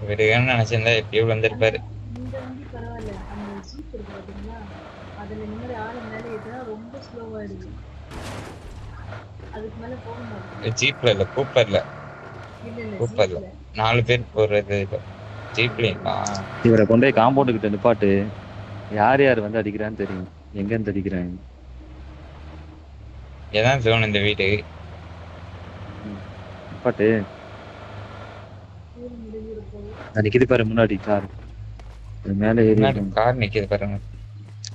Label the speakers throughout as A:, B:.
A: விடுவேன்னு நினைச்சிருந்தா எப்படியோ
B: ஆனா
A: வந்திருப்பாரு.
B: இந்த வண்டி பரவாயில்ல. அந்த ஜீப் இருக்கு பாத்தீங்களா? அதுல இந்த மாதிரி ஆளு மேல ஏறினா ரொம்ப ஸ்லோவாயிடுது. அதுக்கு மேல போக மாட்டேங்குது.
A: ஜீப்ல இல்ல, கூப்பர்ல.
B: இல்ல இல்ல
A: கூப்பர்ல
B: ஜீப்ல.
A: 4 பேர்
B: ஜீப்ல.
A: போறது இல்ல. ஜீப்லயா?
C: இவரை கொண்டு போய்
B: ஆமா.
C: காம்பவுண்டு கிட்ட நிப்பாட்டு. யார் யார் வந்து அடிக்கிறான்னு தெரியும். எங்க இருந்து அடிக்கிறாங்க.
A: இங்கதான் ஜோன் இந்த வீடு.
C: நிப்பாட்டு.
B: ஊர் முடிஞ்சிட போகுது.
C: அது நிக்குது பாரு முன்னாடி கார். அது மேல ஏறி
A: முன்னாடி
C: இருக்கும்.
A: கார் நிக்குது பாருங்க.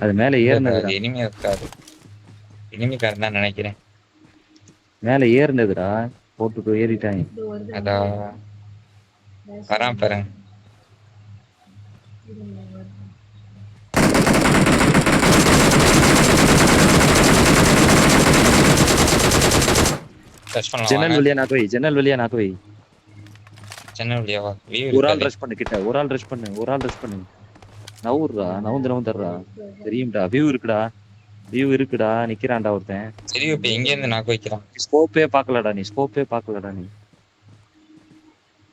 C: அது மேல
A: இல்ல இல்ல, அது
C: ஏறினதுடா.
A: இனிமே இருக்காது. இனிமே கார் தான் நினைக்கிறேன்.
C: மேல ஏறினதுடா. போட்டு ஏறிட்டாங்க.
B: இதோ வருது
A: அதா
B: வண்டி வருது. ரேஷா
A: வரான்
B: வண்டி
A: பாருங்க.
B: வருது. இருங்க வருது.
A: டச் பண்ணலாம்
C: ஜன்னல்
A: வாங்க.
C: வழியா நாக்கு வை. ஜன்னல் வழியா நாக்கு வை.
A: சென்னை வழியாவா? வியூ
C: ஒரு ஆள்
A: இருக்காது.
C: ரஷ் பண்ணு கிட்ட. ஒரு ஆள் ரஷ் பண்ணு. ஒரு ஆள் ரஷ் பண்ணு. நவுர்றா. நவுந்துடுறா.
B: வருது.
C: தெரியும்டா. வியூ இருக்குடா. வியூ இருக்குடா. நிக்கிறான்டா ஒருத்தன்.
A: சரி, இப்ப எங்க இருந்து நாக்கு வைக்கலாம்?
C: ஸ்கோப்பே பாக்கலடா நீ. ஸ்கோப்பே பாக்கலடா நீ.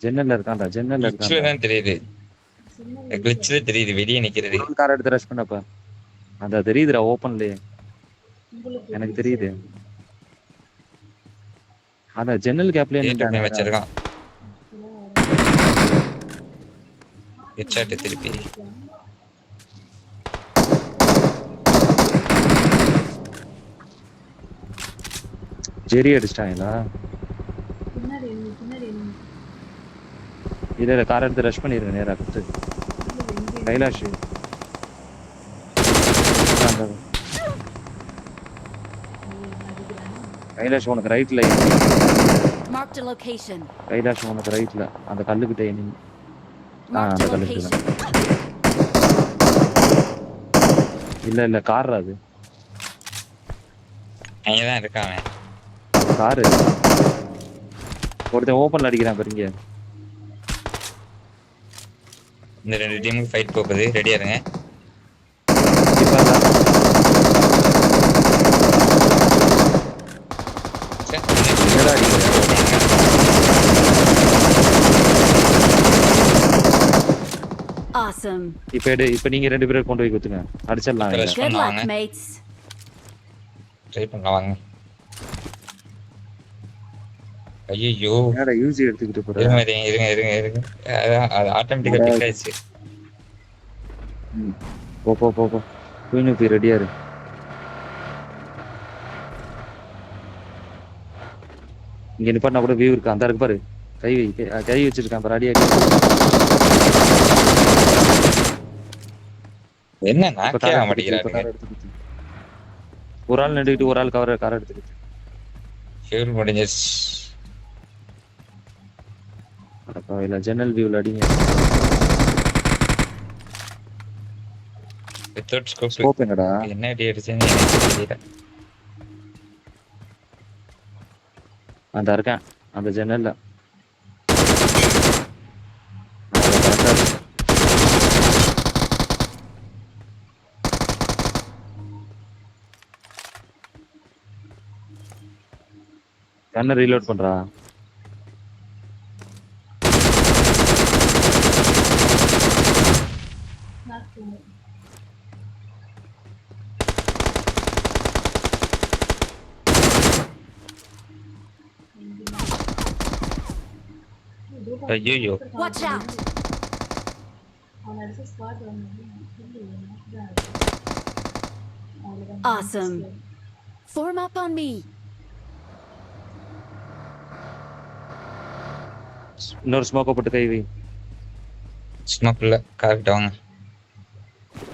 C: ஜன்னல்ல இருக்கான்டா. ஜன்னல்ல
A: கிளிச்ல
C: இருக்கான்டா.
A: தான் தெரியுது.
B: சின்ன வயசுல.
A: கிளிச்ல தெரியுது வெளியே நிக்கிறது.
C: ஒரு ஆள் கார் எடுத்து ரஷ் பண்ணப்ப. அந்த தெரியுதுடா ஓப்பன்லயே.
B: உங்களுக்கு
C: எனக்கு
B: glitch
C: தெரியுது.
B: இருக்கு.
C: அந்த ஜன்னல் கேப்லயே
A: கேட்டு போய்
C: நின்றானேடா.
A: வச்சிருக்கான்.
B: இப்பதான் வரேன்.
A: ஹெட்ஷாட் திருப்பி.
C: ஜெரி அடிச்சிட்டாங்களா?
B: பின்னாடி enemy, பின்னாடி enemy.
C: இல்ல கார் எடுத்து ரஷ் பண்ணிருங்க நேரா குத்து.
B: இல்ல இல்ல இங்க enemy.
C: கைலாஷ்.
B: அடிக்கிறானே.
C: கைலாஷ் உனக்கு ரைட்ல.
D: Marked a location.
C: கைலாஷ் உனக்கு ரைட்ல அந்த கல்லுக்கிட்ட enemy.
D: Marked
C: அந்த
D: a
C: கல்லுக்கிட்ட
D: location.
C: இல்ல கார் அது.
A: அங்கதான் இருக்கான் அவன்.
C: காரு. ஒருத்தன் ஓப்பன்ல அடிக்கிறான் பாருங்க.
A: இந்த 2 டீமுக்கு ஃபைட் போகுது. ரெடியா இருங்க. சே,
C: என்னடா அடிக்கிற?
D: Awesome.
C: இப்ப நீங்க 2 பேரும் கொண்டு போய் குத்துங்க. அடிச்சிடலாம்
A: இப்ப
C: இவனை.
A: rush
D: Good
A: பண்ணலாம்
D: luck,
A: வாங்க.
D: mates.
A: ட்ரை பண்ணலாம் வாங்க. ஐயோ,
C: என்னடா யூசி எடுத்துக்கிட்டு போற?
A: இருங்க. அதான் அது ஆட்டோமேட்டிக்கா பிக் ஆயிடுச்சு.
C: போ. குயினு போய் ரெடியா இரு. இங்க நிப்பாட்டினா கூட வியூ இருக்கு. அந்த இருக்கு பாரு. கை வச்சிருக்கான் பாரு. அடி.
A: என்ன நாக்கே ஆக மாட்டேங்கிறானுங்க.
C: ஒரு ஆள் நின்றுக்கிட்டு ஒரு ஆள் கார் எடுத்துக்கிட்டு.
A: ஃபியூல் முடிஞ்சிருச்சு.
C: இல்ல ஜன்னல் வியூல அடிங்க.
A: Without scope.
C: ஸ்கோப் என்னடா?
A: என்ன அடி அடிச்சுன்னு எனக்கு தெரியல.
C: அந்த இருக்கேன் அந்த ஜன்னல்ல. கண்ணை ரீலோட் பண்றா.
B: Knock பண்ணு.
A: ஐயோ,
D: Watch out.
B: அவன் அடிச்ச ஸ்பாட் வந்து
D: Awesome. Form up on me.
C: இன்னொரு ஸ்மோக்க போட்டு கை வை.
A: ஸ்மோக்ல கரெக்ட் வாங்க.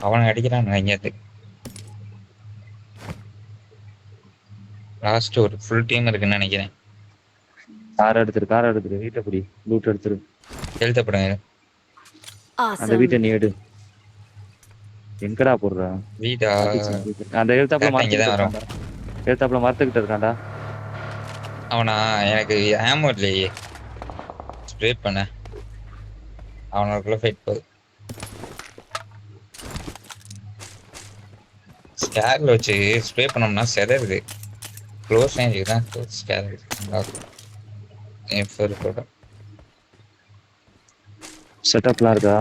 A: அவனை அடிக்கிறான் எங்கேயாவது. லாஸ்ட் ஒரு ஃபுல் டீம் இருக்குன்னு நினைக்கிறேன்.
C: கார் எடுத்துரு வீட்டை பிடி. லூட் எடுத்துரு.
A: எழுத்தப்படுங்க.
C: அந்த
D: Awesome.
C: வீட்டை நீ எடு. எங்கடா போடுறா
A: வீடா?
C: அந்த எழுத்தாப்புல
A: இங்கதான் வரும்.
C: மரத்துக்கிட்ட இருக்கான்டா.
A: அவனா? எனக்கு ஆமோ இல்லையே ஸ்ப்ரே பண்ண. அவனுக்குள்ள ஃபைட் போகுது. ஸ்கேர்ல வச்சு ஸ்ப்ரே பண்ணோம்னா செதறுது. க்ளோஸ் ரேஞ்சுக்கு தான் ஸ்கேர். கூட
C: செட்டப்லாம் இருக்கா?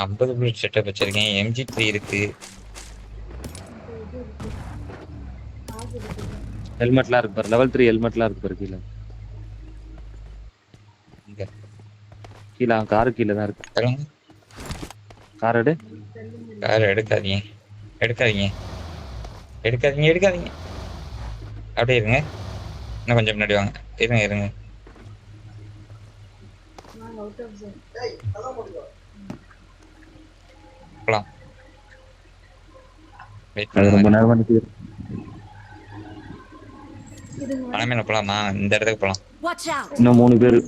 A: 50 புல்லட் செட்டப் வச்சிருக்கேன். MG3 இருக்கு.
B: இந்த இது இருக்கு. ஆகு இருக்கு.
C: ஹெல்மெட்லாம் இருக்கு பாரு. லெவல் 3 ஹெல்மெட்லாம் இருக்கு பாரு கீழே.
A: இங்க
C: கீழே காரு கீழே தான் இருக்கு.
A: சொல்லுங்க.
C: கார் எடு.
B: செல்லுங்க.
A: கார் எடுக்காதீங்க. எடுக்காதீங்க. எடுக்காதீங்க. எடுக்காதீங்க. அப்படியே இருங்க. இன்னும் கொஞ்சம் முன்னாடி வாங்க. இருங்க இருங்க.
B: நான் அவுட் ஆஃப் ஜோன்.
A: போலாம். வெயிட்
C: அது ரொம்ப
A: பண்ணுங்க.
C: நேரமா நிக்குது.
B: இதுங்க
A: மனமேல போலாமா? இந்த இடத்துக்கு போலாம்.
D: Watch out!
C: இன்னும் 3 பேரு.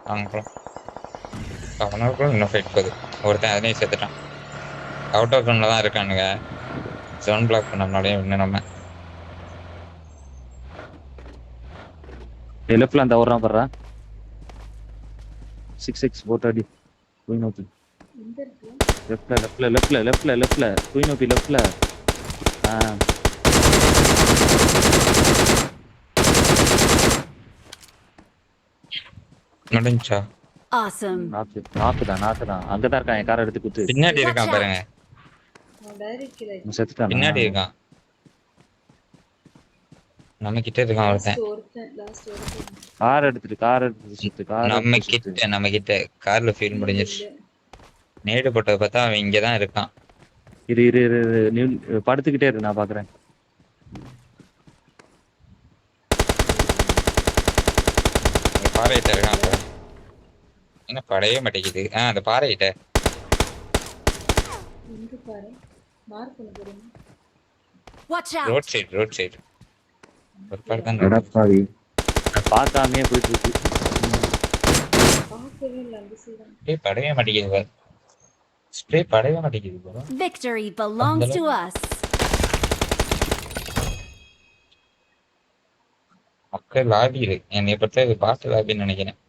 A: வாங்க போலாம். அவனுக்குள்ள இன்னும் ஃபைட் போகுது. ஒருத்தன் அதனையும் சேர்த்துட்டான். அவுட் ஆஃப் ஜோன்ல தான் இருக்கானுங்க. ஜோன் பிளாக் பண்ணோம்னாலே இன்னும் நம்ம
C: லெஃப்ட்ல அந்த ஓடுறான் பாரு. 6x போட்டு அடி. போய் நோக்கி.
B: எங்க இருக்கு?
C: லெஃப்ட்ல போய் நோக்கி லெஃப்ட்ல.
A: முடிஞ்சா?
D: Awesome.
C: நாக்கு தான். அங்கதான் இருக்கான். என் காரை எடுத்து குத்து.
A: பின்னாடி இருக்கான் பாருங்க.
B: நான் டைரக்ட் கில்
C: செத்துட்டான்.
A: பின்னாடி இருக்கான். நம்ம கிட்ட இருக்கான் ஒருத்தன்.
B: லாஸ்ட் ஒருத்தன்.
C: கார் எடுத்துட்டு சுத்து.
A: நம்ம கிட்ட கார்ல ஃபீல் முடிஞ்சிருச்சு. நேடு போட்டதை பார்த்தா அவன் இங்கதான் இருக்கான்.
C: இரு நீ படுத்துக்கிட்டே இரு, நான் பாக்குறேன்.
A: பாறையிட்ட இருக்கான் பாரு. என்ன படையவே மாட்டேங்குது. அந்த பாறையிட்ட
B: எங்க பாரு. மார்க் பண்ண போறீங்க.
D: Watch out!
A: ரோட் சைடு ஒரு பாரு தான்.
C: எடப்பாடி பார்க்காமே போயிட்டு இருக்கு.
B: பார்க்கவே இல்லை அந்த சைடு.
A: படையவே மாட்டேங்குது பாரு. ஸ்ப்ரே படையவே மாட்டேங்குது பாரு.
D: Victory belongs to us.
A: மக்கள் லாபி இருக்கு. என்னை பொறுத்த பாட்டு லாபின்னு நினைக்கிறேன்.